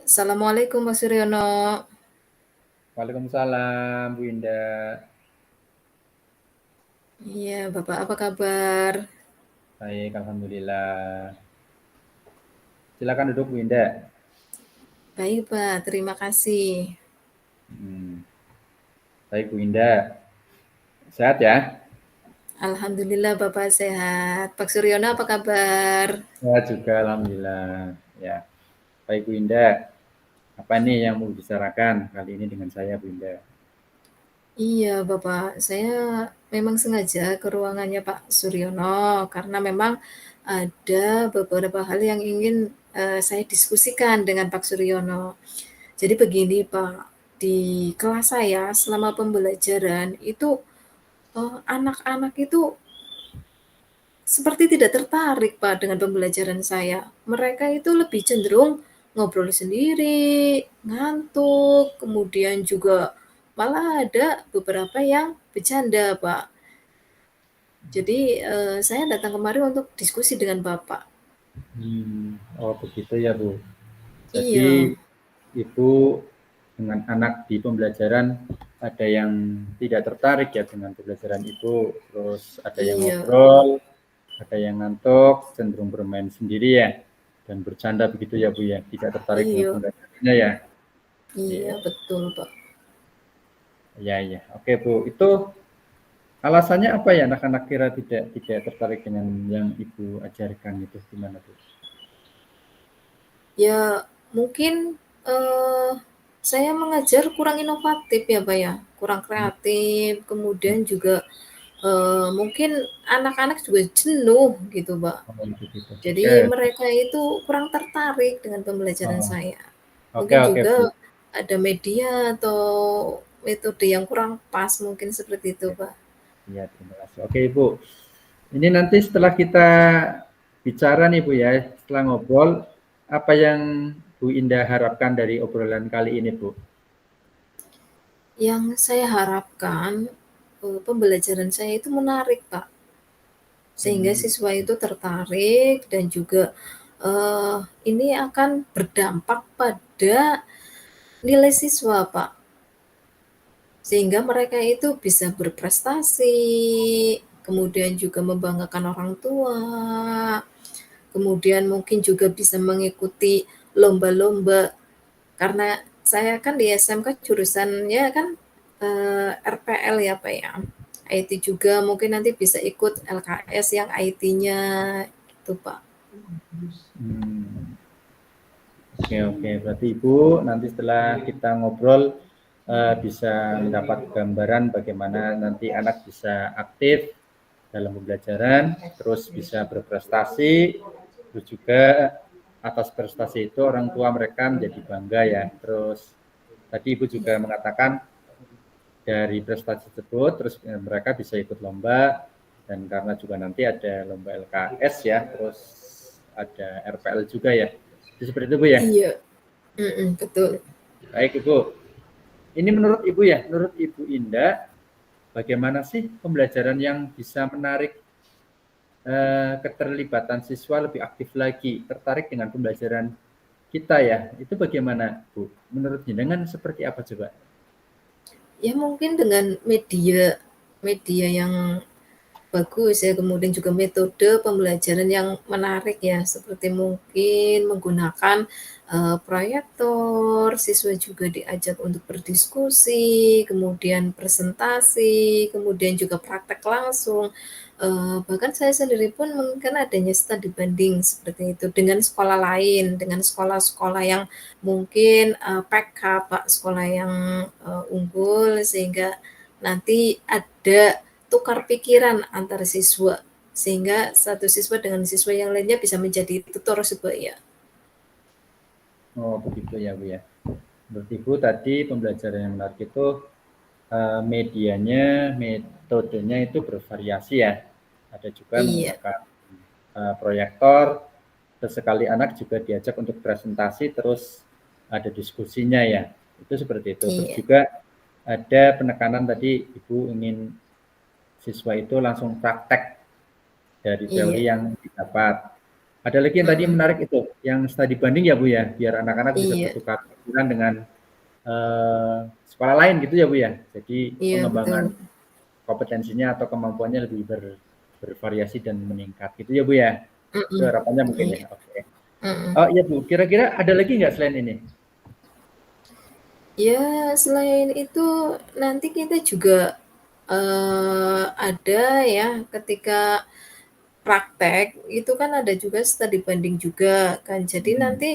Assalamualaikum Mas Suryono. Waalaikumsalam, Bu Indah. Iya, Bapak apa kabar? Baik, alhamdulillah. Silakan duduk, Bu Indah. Baik, Pak. Terima kasih. Hmm, baik, Bu Indah. Sehat ya? Alhamdulillah Bapak sehat. Pak Suryono apa kabar? Sehat juga, alhamdulillah. Ya, baik, Bu Indah. Apa nih yang mau dibicarakan kali ini dengan saya, Bu Indah? Iya, Bapak. Saya memang sengaja ke ruangannya Pak Suryono karena memang ada beberapa hal yang ingin saya diskusikan dengan Pak Suryono. Jadi begini, Pak. Di kelas saya selama pembelajaran itu anak-anak itu seperti tidak tertarik, Pak, dengan pembelajaran saya. Mereka itu lebih cenderung ngobrol sendiri, ngantuk, kemudian juga malah ada beberapa yang bercanda, Pak. Jadi, saya datang kemari untuk diskusi dengan Bapak. Oh begitu ya, Bu. Jadi Iya, Ibu dengan anak di pembelajaran ada yang tidak tertarik ya dengan pembelajaran Ibu, terus ada yang iya, ngobrol, ada yang ngantuk, cenderung bermain sendiri ya, dan bercanda begitu ya Bu ya, tidak tertarik dengan iya, pembelajarannya ya. iya, Iya, betul, Pak. iya, iya. Oke Bu, itu alasannya apa ya anak-anak kira tidak tidak tertarik dengan yang Ibu ajarkan itu gimana Bu? Ya, mungkin, saya mengajar kurang inovatif ya, Pak, ya, kurang Hmm, kreatif, kemudian juga mungkin anak-anak juga jenuh gitu, Mbak. oh begitu. Oke. Jadi mereka itu kurang tertarik dengan pembelajaran Oh, saya. oke Mungkin oke Bu. juga ada media atau metode yang kurang pas mungkin seperti itu, Pak. Iya, terima kasih. Oke Ibu, ini nanti setelah kita bicara nih Bu ya, setelah ngobrol, apa yang Bu Indah harapkan dari obrolan kali ini Bu? Yang saya harapkan, pembelajaran saya itu menarik, Pak. Sehingga Hmm, siswa itu tertarik dan juga, ini akan berdampak pada nilai siswa, Pak. Sehingga mereka itu bisa berprestasi, kemudian juga membanggakan orang tua, kemudian mungkin juga bisa mengikuti lomba-lomba. Karena saya kan di SMK jurusannya kan, RPL ya, Pak, ya. IT juga mungkin nanti bisa ikut LKS yang IT-nya gitu, Pak. hmm. Oke oke, berarti Ibu nanti setelah kita ngobrol bisa mendapat gambaran bagaimana nanti anak bisa aktif dalam pembelajaran, terus bisa berprestasi, terus juga atas prestasi itu orang tua mereka menjadi bangga ya. Terus tadi Ibu juga Iya, mengatakan dari prestasi tersebut, terus mereka bisa ikut lomba dan karena juga nanti ada lomba LKS ya, terus ada RPL juga ya. Jadi seperti itu Bu ya. iya, mhm, betul. Baik Ibu. Ini menurut Ibu ya, menurut Ibu Indah, bagaimana sih pembelajaran yang bisa menarik keterlibatan siswa lebih aktif lagi, tertarik dengan pembelajaran kita ya? Itu bagaimana Bu? Menurut jenengan seperti apa coba? Ya mungkin dengan media media yang bagus ya, kemudian juga metode pembelajaran yang menarik ya, seperti mungkin menggunakan, proyektor, siswa juga diajak untuk berdiskusi, kemudian presentasi, kemudian juga praktek langsung. Bahkan saya sendiri pun mungkin adanya studi banding seperti itu dengan sekolah lain, dengan sekolah-sekolah yang mungkin, PK, Pak, sekolah yang, unggul sehingga nanti ada tukar pikiran antar siswa, sehingga satu siswa dengan siswa yang lainnya bisa menjadi tutor sebaya. Oh begitu ya Bu ya. Menurut Ibu tadi pembelajaran yang menarik itu medianya, metodenya itu bervariasi ya. Ada juga Iya, menggunakan proyektor, sesekali anak juga diajak untuk presentasi, terus ada diskusinya ya. Itu seperti itu. Terus iya, juga ada penekanan tadi Ibu ingin siswa itu langsung praktek dari teori iya, yang didapat. Ada lagi yang tadi Mm-mm. menarik itu, yang studi banding ya Bu ya, biar anak-anak bisa Iya, bertukar pikiran dengan sekolah lain gitu ya Bu ya. Jadi iya pengembangan betul. kompetensinya atau kemampuannya lebih bervariasi dan meningkat gitu ya Bu ya. Itu Mm-mm. harapannya mungkin ya. Iya. Oke. Mm-mm. Oh iya Bu, kira-kira ada lagi nggak selain ini? Ya, selain itu nanti kita juga ada ya ketika praktek itu kan ada juga studi banding juga kan. Jadi Hmm. nanti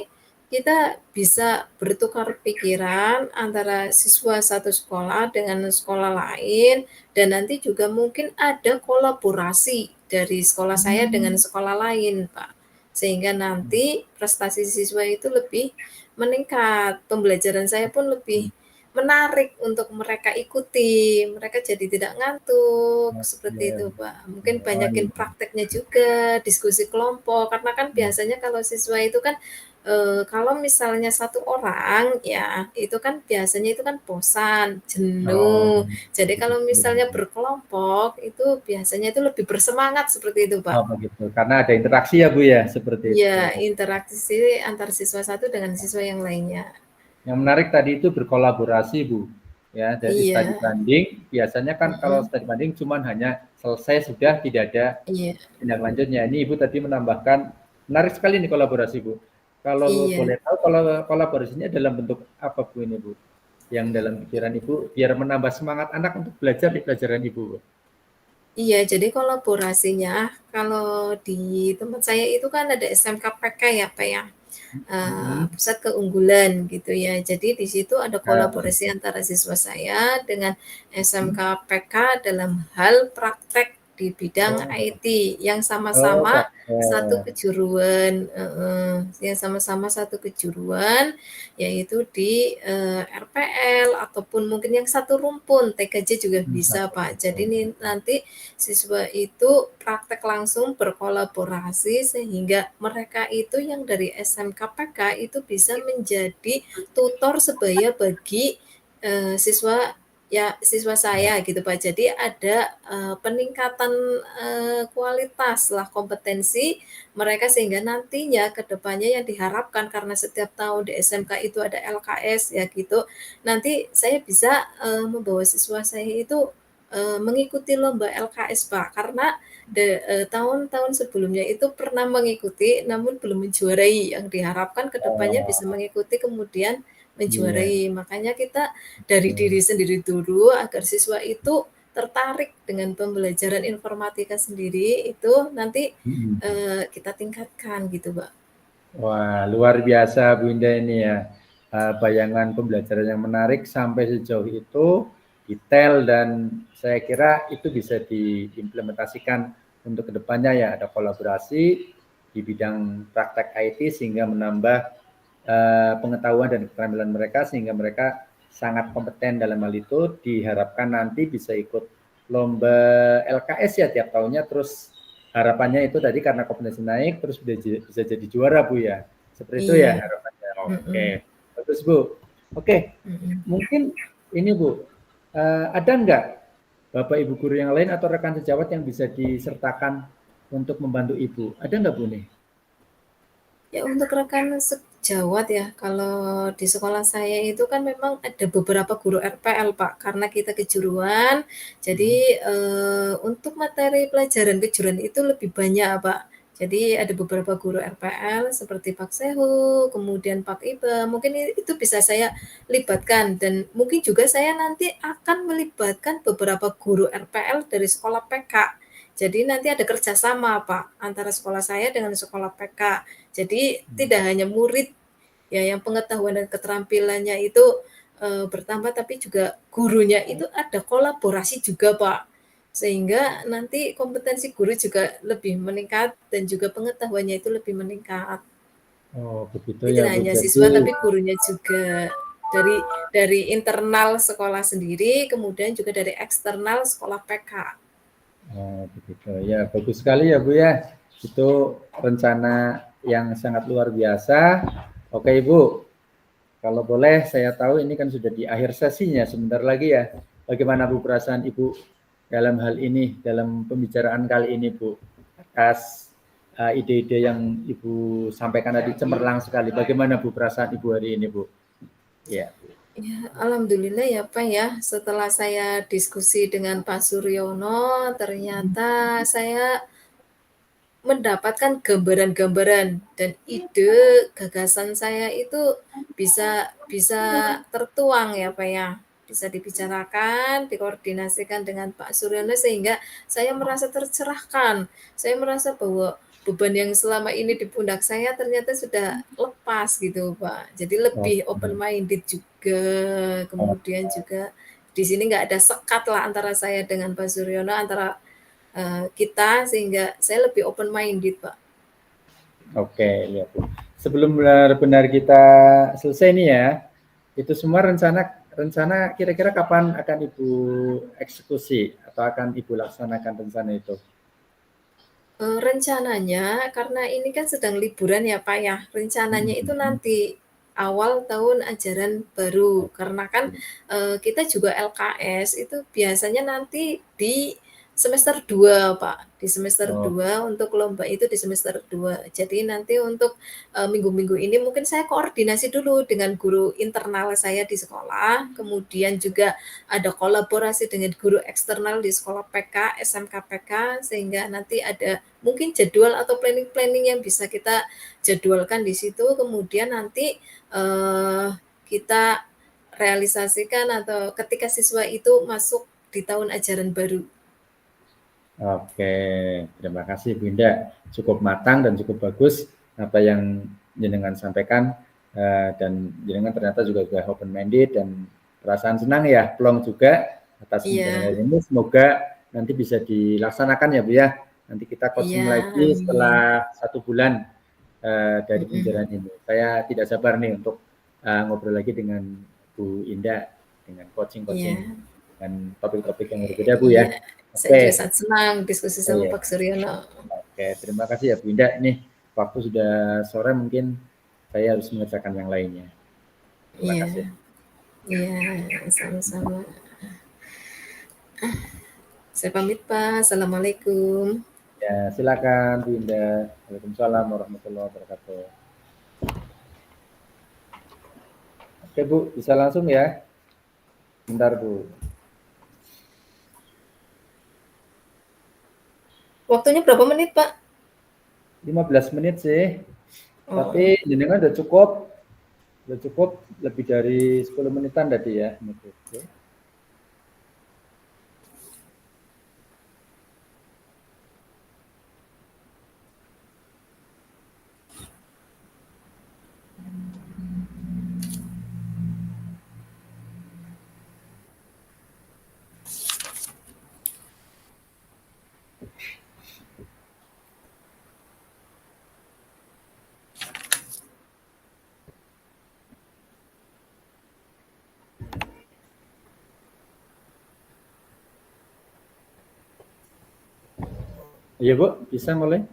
kita bisa bertukar pikiran antara siswa satu sekolah dengan sekolah lain dan nanti juga mungkin ada kolaborasi dari sekolah saya dengan Hmm. sekolah lain, Pak. Sehingga nanti prestasi siswa itu lebih meningkat, pembelajaran saya pun lebih menarik untuk mereka ikuti, mereka jadi tidak ngantuk, seperti Oke. itu, Pak. Mungkin Oh banyakin iya. prakteknya juga, diskusi kelompok, karena kan biasanya kalau siswa itu kan, kalau misalnya satu orang, ya itu kan biasanya itu kan bosan, Oh, jenuh. Jadi kalau misalnya begitu. berkelompok, itu biasanya itu lebih bersemangat seperti itu, Oh Pak. begitu. Karena ada interaksi ya Bu ya, seperti Iya, itu. interaksi antar siswa satu dengan siswa yang lainnya. Yang menarik tadi itu berkolaborasi Bu. Ya, dari studi Iya, banding biasanya kan kalau mhm, studi banding cuman hanya selesai sudah tidak ada iya, tindak lanjutnya. Ini Ibu tadi menambahkan menarik sekali nih kolaborasi Bu. Kalau iya. boleh tahu kalau kolaborasinya dalam bentuk apa Bu ini Bu? Yang dalam pikiran Ibu biar menambah semangat anak untuk belajar di pelajaran Ibu Bu. Iya, jadi kolaborasinya kalau di tempat saya itu kan ada SMKPK ya, Pak, ya, Hmm. Pusat Keunggulan gitu ya. Jadi di situ ada Ya, kolaborasi antara siswa saya dengan hmm. SMKPK dalam hal praktek di bidang Oh, IT yang oh sama-sama satu praktek. kejuruan, yang sama-sama satu kejuruan yaitu di RPL ataupun mungkin yang satu rumpun TKJ juga bisa, Satu. Pak. Jadi ini nanti siswa itu praktek langsung berkolaborasi sehingga mereka itu yang dari SMKPK itu bisa menjadi tutor sebaya bagi siswa ya siswa saya gitu Pak. Jadi ada peningkatan kualitas lah kompetensi mereka sehingga nantinya ke depannya yang diharapkan karena setiap tahun di SMK itu ada LKS ya gitu. Nanti saya bisa membawa siswa saya itu mengikuti lomba LKS Pak karena tahun-tahun sebelumnya itu pernah mengikuti namun belum menjuarai yang diharapkan kedepannya bisa Oh, mengikuti kemudian iya. menjuarai makanya kita dari diri sendiri dulu agar siswa itu tertarik dengan pembelajaran informatika sendiri itu nanti Hmm. kita tingkatkan gitu Pak. Wah, luar biasa Bu Indah ini ya. Bayangan pembelajaran yang menarik sampai sejauh itu, detail dan saya kira itu bisa diimplementasikan untuk kedepannya ya ada kolaborasi di bidang praktek IT sehingga menambah pengetahuan dan keterampilan mereka sehingga mereka sangat kompeten dalam hal itu diharapkan nanti bisa ikut lomba LKS ya tiap tahunnya terus harapannya itu tadi karena kompetensi naik terus bisa jadi juara Bu ya. Seperti itu ya Iya. harapannya. Oke. Mm-mm. Bagus Bu. Oke. Mm-mm. Mungkin ini Bu, ada enggak Bapak Ibu guru yang lain atau rekan sejawat yang bisa disertakan untuk membantu Ibu? Ada enggak Bu nih? Ya untuk rekan sejawat ya, kalau di sekolah saya itu kan memang ada beberapa guru RPL Pak, karena kita kejuruan, jadi untuk materi pelajaran kejuruan itu lebih banyak Pak. Jadi ada beberapa guru RPL seperti Pak Sehu, kemudian Pak Iba, mungkin itu bisa saya libatkan dan mungkin juga saya nanti akan melibatkan beberapa guru RPL dari sekolah PK. Jadi nanti ada kerjasama Pak antara sekolah saya dengan sekolah PK. Jadi tidak hanya murid ya yang pengetahuan dan keterampilannya itu bertambah, tapi juga gurunya itu ada kolaborasi juga Pak. Sehingga nanti kompetensi guru juga lebih meningkat dan juga pengetahuannya itu lebih meningkat. Oh, begitu Jadi ya tidak Bu. hanya Jadi siswa tapi gurunya juga dari internal sekolah sendiri, kemudian juga dari eksternal sekolah PK. oh, begitu. Ya, bagus sekali ya Bu ya. Itu rencana yang sangat luar biasa. Oke Ibu, kalau boleh saya tahu ini kan sudah di akhir sesinya sebentar lagi ya. Bagaimana Bu perasaan Ibu dalam hal ini, dalam pembicaraan kali ini Bu? Atas ide-ide yang Ibu sampaikan tadi cemerlang sekali. Bagaimana Bu perasaan Ibu hari ini Bu? Ya. Ya, alhamdulillah ya Pak ya, setelah saya diskusi dengan Pak Suryono, ternyata saya mendapatkan gambaran-gambaran dan ide gagasan saya itu bisa bisa tertuang ya Pak ya, bisa dibicarakan, dikoordinasikan dengan Pak Suryono sehingga saya merasa tercerahkan. Saya merasa bahwa beban yang selama ini di pundak saya ternyata sudah lepas gitu Pak. Jadi lebih open minded juga. Kemudian juga di sini nggak ada sekat lah antara saya dengan Pak Suryono, antara kita, sehingga saya lebih open minded Pak. Oke, ya Bu. Sebelum benar-benar kita selesai nih ya, itu semua rencana kira-kira kapan akan Ibu eksekusi atau akan Ibu laksanakan rencana itu? Rencananya karena ini kan sedang liburan ya Pak ya, rencananya itu nanti awal tahun ajaran baru karena kan kita juga LKS itu biasanya nanti di semester 2 Pak, di semester Oh, 2 untuk lomba itu di semester 2. Jadi nanti untuk minggu-minggu ini mungkin saya koordinasi dulu dengan guru internal saya di sekolah, kemudian juga ada kolaborasi dengan guru eksternal di sekolah PK, SMK PK, sehingga nanti ada mungkin jadwal atau planning-planning yang bisa kita jadwalkan di situ, kemudian nanti kita realisasikan atau ketika siswa itu masuk di tahun ajaran baru. oke, terima kasih Bu Indah. Cukup matang dan cukup bagus apa yang jenengan sampaikan dan jenengan ternyata juga sudah open minded dan perasaan senang ya, plong juga atas Iya, pembelajaran ini. Semoga nanti bisa dilaksanakan ya Bu ya. Nanti kita iya, coaching lagi amin. setelah 1 bulan dari Mm-mm. pembelajaran ini. Saya tidak sabar nih untuk ngobrol lagi dengan Bu Indah dengan coaching-coaching Iya, dan topik-topik yang berbeda Bu iya. ya. Saya juga Oke, sangat senang diskusi oh, sama iya. Pak Suryono. Oke, terima kasih ya Bu Indah. Ini waktu sudah sore mungkin saya harus mengerjakan yang lainnya. Terima Iya, kasih. iya, sama-sama. Saya pamit Pak, Assalamualaikum. Ya, silakan Bu Indah. Waalaikumsalam warahmatullahi wabarakatuh. Oke Bu, bisa langsung ya. Bentar Bu. Waktunya berapa menit Pak? 15 menit sih. Tapi Oh, jenengan udah cukup lebih dari 10 menitan tadi ya. Oke. Iya Bu, bisa mulai?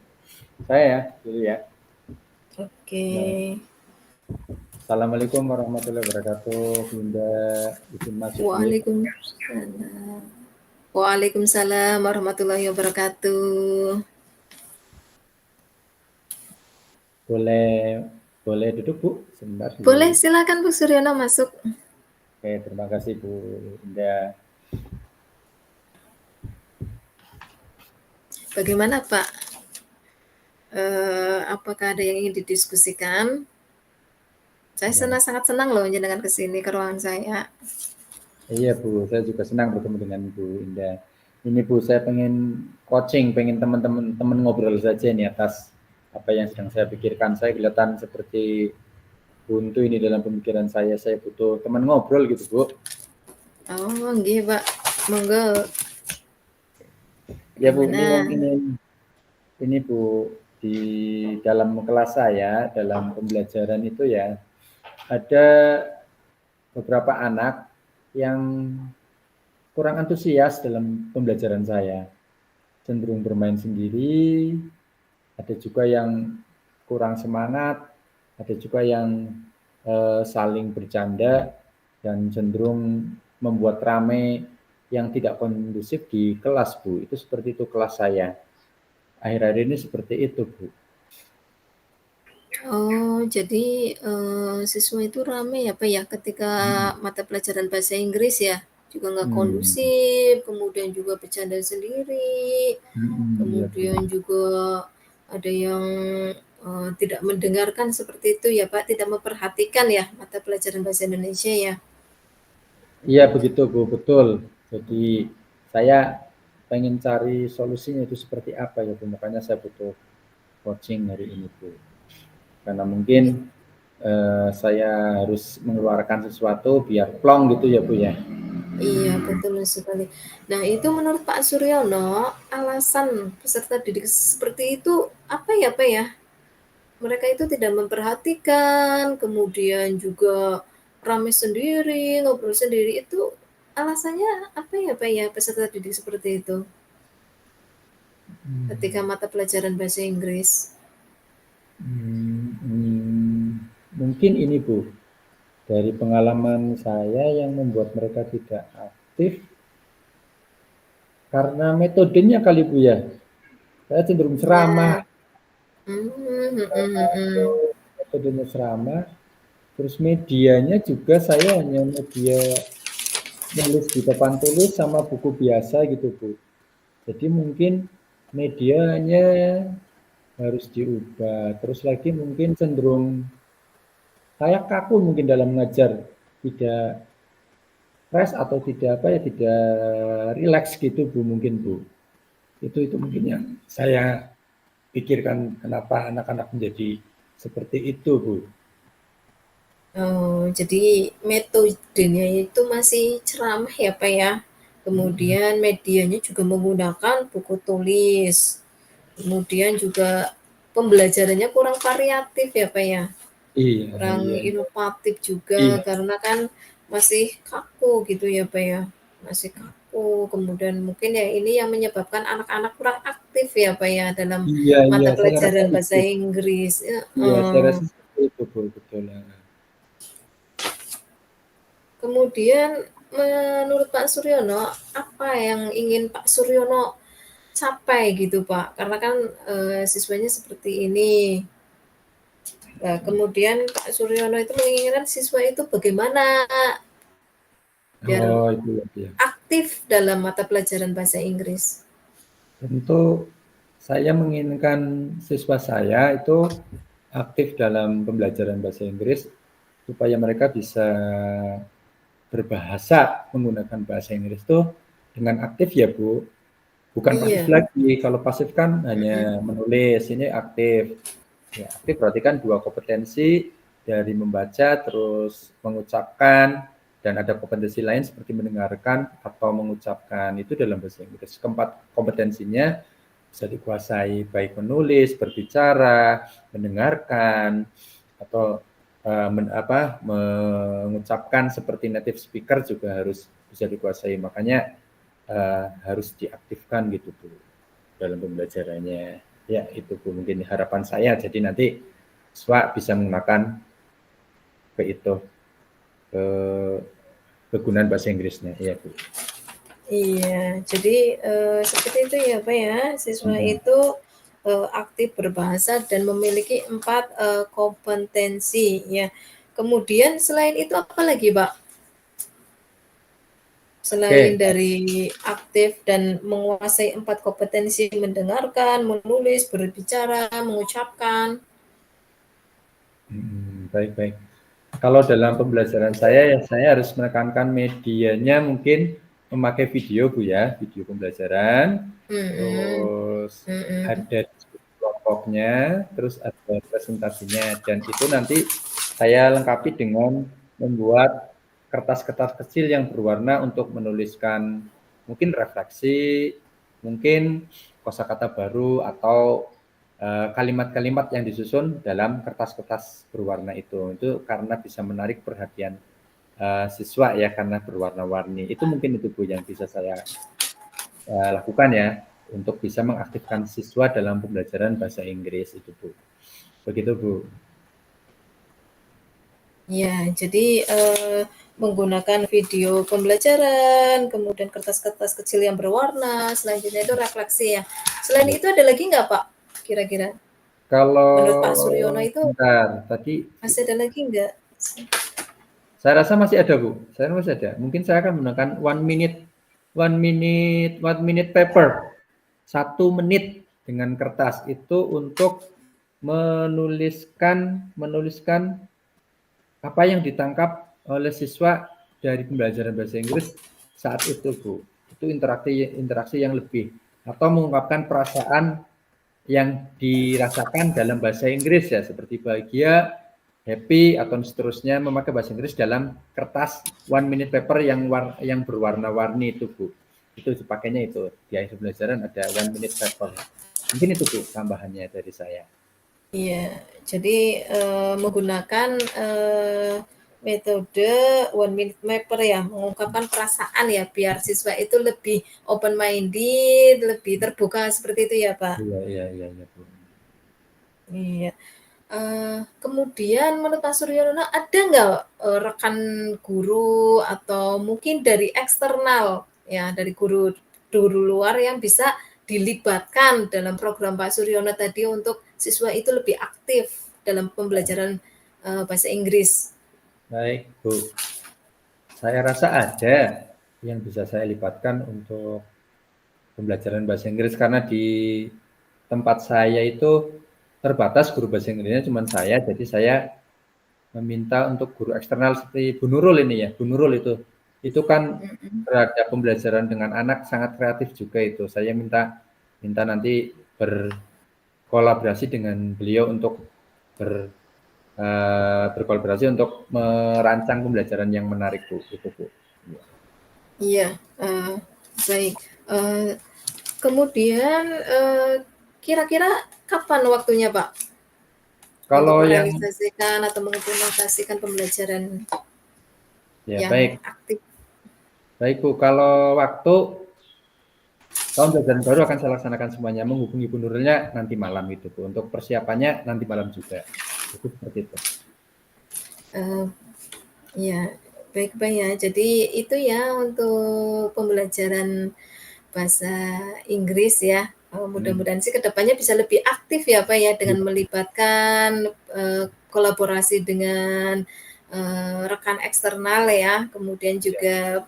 Saya ya, dulu ya. oke. Nah, Assalamualaikum warahmatullahi wabarakatuh. Bunda, izin masuk dulu. Waalaikumsalam. Waalaikumsalam warahmatullahi wabarakatuh. Boleh boleh duduk Bu, sebentar Boleh dulu. silakan Bu Suryono masuk. Oke, terima kasih Bu Indah. Bagaimana Pak? Apakah ada yang ingin didiskusikan? Saya Ya. sangat senang loh dengan kesini ke ruangan saya. Iya Bu, saya juga senang bertemu dengan Bu Indah. Ini Bu, saya pengen coaching, pengen teman-teman ngobrol saja nih atas apa yang sedang saya pikirkan. Saya kelihatan seperti buntu ini dalam pemikiran saya. Saya butuh teman ngobrol gitu Bu. Oh, nggih Pak. Monggo. Ya Bu, ini Bagaimana? mungkin ini Bu, di dalam kelas saya, dalam pembelajaran itu ya, ada beberapa anak yang kurang antusias dalam pembelajaran saya. Cenderung bermain sendiri, ada juga yang kurang semangat, ada juga yang saling bercanda dan cenderung membuat rame yang tidak kondusif di kelas Bu. Itu seperti itu kelas saya. akhir-akhir ini seperti itu, Bu. Oh, jadi siswa itu rame ya Pak ya ketika Hmm. mata pelajaran bahasa Inggris ya? Juga nggak Hmm. kondusif, kemudian juga bercanda sendiri, Hmm, iya, Bu. kemudian juga ada yang tidak mendengarkan seperti itu ya Pak, tidak memperhatikan ya mata pelajaran bahasa Indonesia ya? Iya begitu Bu, betul. Jadi saya pengen cari solusinya itu seperti apa ya Bu, makanya saya butuh coaching hari ini Bu. Karena mungkin saya harus mengeluarkan sesuatu biar plong gitu ya Bu ya. Iya, betul sekali. Nah, itu menurut Pak Suryono, alasan peserta didik seperti itu apa ya Pak ya? Mereka itu tidak memperhatikan, kemudian juga ramai sendiri, ngobrol sendiri, itu alasannya apa ya Pak ya peserta didik seperti itu? Ketika mata pelajaran bahasa Inggris. Mungkin ini Bu, dari pengalaman saya yang membuat mereka tidak aktif karena metodenya kali Bu ya. Saya cenderung ceramah, Ya. Mhm. metodenya ceramah, terus medianya juga saya hanya media nulis di papan tulis sama buku biasa gitu Bu. Jadi mungkin medianya harus diubah. Terus lagi mungkin cenderung saya kaku mungkin dalam mengajar, tidak fresh atau tidak apa ya, tidak rileks gitu Bu mungkin Bu. Itu mungkin yang saya pikirkan kenapa anak-anak menjadi seperti itu Bu. Oh, jadi metodenya itu masih ceramah ya Pak ya? Kemudian medianya juga menggunakan buku tulis. Kemudian juga pembelajarannya kurang variatif ya Pak ya? Iya, Kurang iya, inovatif juga iya, karena kan masih kaku gitu ya Pak ya? Masih kaku. Kemudian mungkin ya ini yang menyebabkan anak-anak kurang aktif ya Pak ya dalam iya, iya, mata saya rasa pelajaran itu. bahasa Inggris. Iya, saya Heeh. rasa seperti itu Bu, betul. Kemudian menurut Pak Suryono, apa yang ingin Pak Suryono capai gitu Pak? Karena kan siswanya seperti ini. Nah, kemudian Pak Suryono itu menginginkan siswa itu bagaimana biar Oh, itu ya, ya. aktif dalam mata pelajaran bahasa Inggris. Tentu saya menginginkan siswa saya itu aktif dalam pembelajaran bahasa Inggris supaya mereka bisa berbahasa menggunakan bahasa Inggris itu dengan aktif ya Bu. Bukan pasif Iya. lagi. Kalau pasif kan Mm-mm. hanya menulis, ini aktif. Ya, aktif berarti kan dua kompetensi dari membaca terus mengucapkan dan ada kompetensi lain seperti mendengarkan atau mengucapkan itu dalam bahasa Inggris. Keempat kompetensinya bisa dikuasai baik menulis, berbicara, mendengarkan atau mengucapkan seperti native speaker juga harus bisa dikuasai. Makanya harus diaktifkan gitu Bu dalam pembelajarannya. Ya itu Bu mungkin harapan saya. Jadi nanti siswa bisa menggunakan ke itu ke kegunaan bahasa Inggrisnya. Ya Bu. Iya, jadi seperti itu ya Pak ya, siswa itu aktif berbahasa dan memiliki 4 kompetensi ya. Kemudian selain itu apa lagi Pak? Selain Oke. dari aktif dan menguasai 4 kompetensi mendengarkan, menulis, berbicara, mengucapkan. Baik-baik. Kalau dalam pembelajaran saya ya saya harus menekankan medianya mungkin memakai video Bu ya, video pembelajaran. Mhm, Terus mhm. ada kelompoknya, terus ada presentasinya dan itu nanti saya lengkapi dengan membuat kertas-kertas kecil yang berwarna untuk menuliskan mungkin refleksi, mungkin kosakata baru atau kalimat-kalimat yang disusun dalam kertas-kertas berwarna itu karena bisa menarik perhatian siswa ya karena berwarna-warni itu mungkin itu Bu yang bisa saya lakukan ya untuk bisa mengaktifkan siswa dalam pembelajaran bahasa Inggris itu Bu begitu Bu. Ya, jadi menggunakan video pembelajaran, kemudian kertas-kertas kecil yang berwarna, selanjutnya itu refleksi ya. Selain itu ada lagi nggak Pak, kira-kira? Kalau Menurut Pak Suryono itu bentar, tadi masih ada lagi nggak? saya rasa masih ada Bu, saya masih ada. Mungkin saya akan menggunakan one minute paper, 1 menit dengan kertas itu untuk menuliskan apa yang ditangkap oleh siswa dari pembelajaran bahasa Inggris saat itu Bu. Itu interaksi yang lebih, atau mengungkapkan perasaan yang dirasakan dalam bahasa Inggris ya, seperti bahagia, happy, atau seterusnya, memakai bahasa Inggris dalam kertas one minute paper yang berwarna-warni itu Bu. Itu dipakainya itu di akhir pembelajaran ada one minute paper. Mungkin itu Bu tambahannya dari saya. Iya, jadi menggunakan metode one minute mapper ya, mengungkapkan perasaan ya, biar siswa itu lebih open minded, lebih terbuka seperti itu ya Pak. Iya Bu. Iya. Kemudian menurut Pak Suryono ada nggak rekan guru atau mungkin dari eksternal ya, dari guru luar yang bisa dilibatkan dalam program Pak Suryono tadi untuk siswa itu lebih aktif dalam pembelajaran bahasa Inggris? Baik Bu, saya rasa ada yang bisa saya libatkan untuk pembelajaran bahasa Inggris, karena di tempat saya itu terbatas guru bahasa Inggrisnya cuma saya, jadi saya meminta untuk guru eksternal seperti Bu Nurul ini ya. Bu Nurul itu kan terhadap pembelajaran dengan anak sangat kreatif juga itu. Saya minta nanti berkolaborasi dengan beliau untuk berkolaborasi untuk merancang pembelajaran yang menarik Bu. Itu Bu. Iya, baik. Kemudian kira-kira kapan waktunya Pak untuk Kalau yang merealisasikan atau mengimplementasikan pembelajaran ya yang baik, aktif? baik Bu. Kalau waktu tahun pelajaran baru akan saya laksanakan semuanya. Menghubungi Bu Nurulnya nanti malam itu Bu. Untuk persiapannya nanti malam juga. Itu seperti itu. Ya, baik-baik ya. Jadi itu ya untuk pembelajaran bahasa Inggris ya. Mudah-mudahan sih kedepannya bisa lebih aktif ya Pak ya, dengan melibatkan kolaborasi dengan rekan eksternal ya, kemudian juga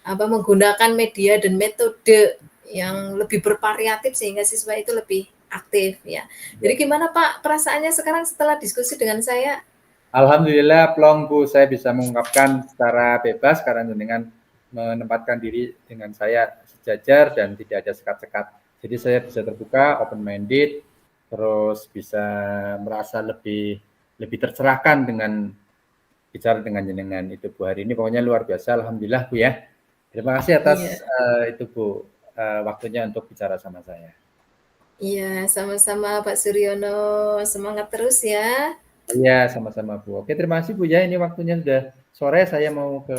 menggunakan media dan metode yang lebih bervariatif sehingga siswa itu lebih aktif ya. Jadi gimana Pak perasaannya sekarang setelah diskusi dengan saya? Alhamdulillah plong Bu, saya bisa mengungkapkan secara bebas karena dengan menempatkan diri dengan saya sejajar dan tidak ada sekat-sekat. Jadi saya bisa terbuka, open minded, terus bisa merasa lebih tercerahkan dengan bicara dengan jenengan itu Bu. Hari ini pokoknya luar biasa, alhamdulillah Bu ya. Terima kasih Iya. atas itu Bu, waktunya untuk bicara sama saya. Iya, sama-sama Pak Suryono. Semangat terus ya. Iya, sama-sama Bu. Oke, terima kasih Bu ya. Ini waktunya sudah sore, saya mau ke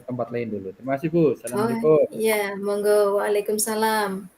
tempat lain dulu. Terima kasih Bu. Oh Assalamualaikum. iya, monggo. Waalaikumsalam.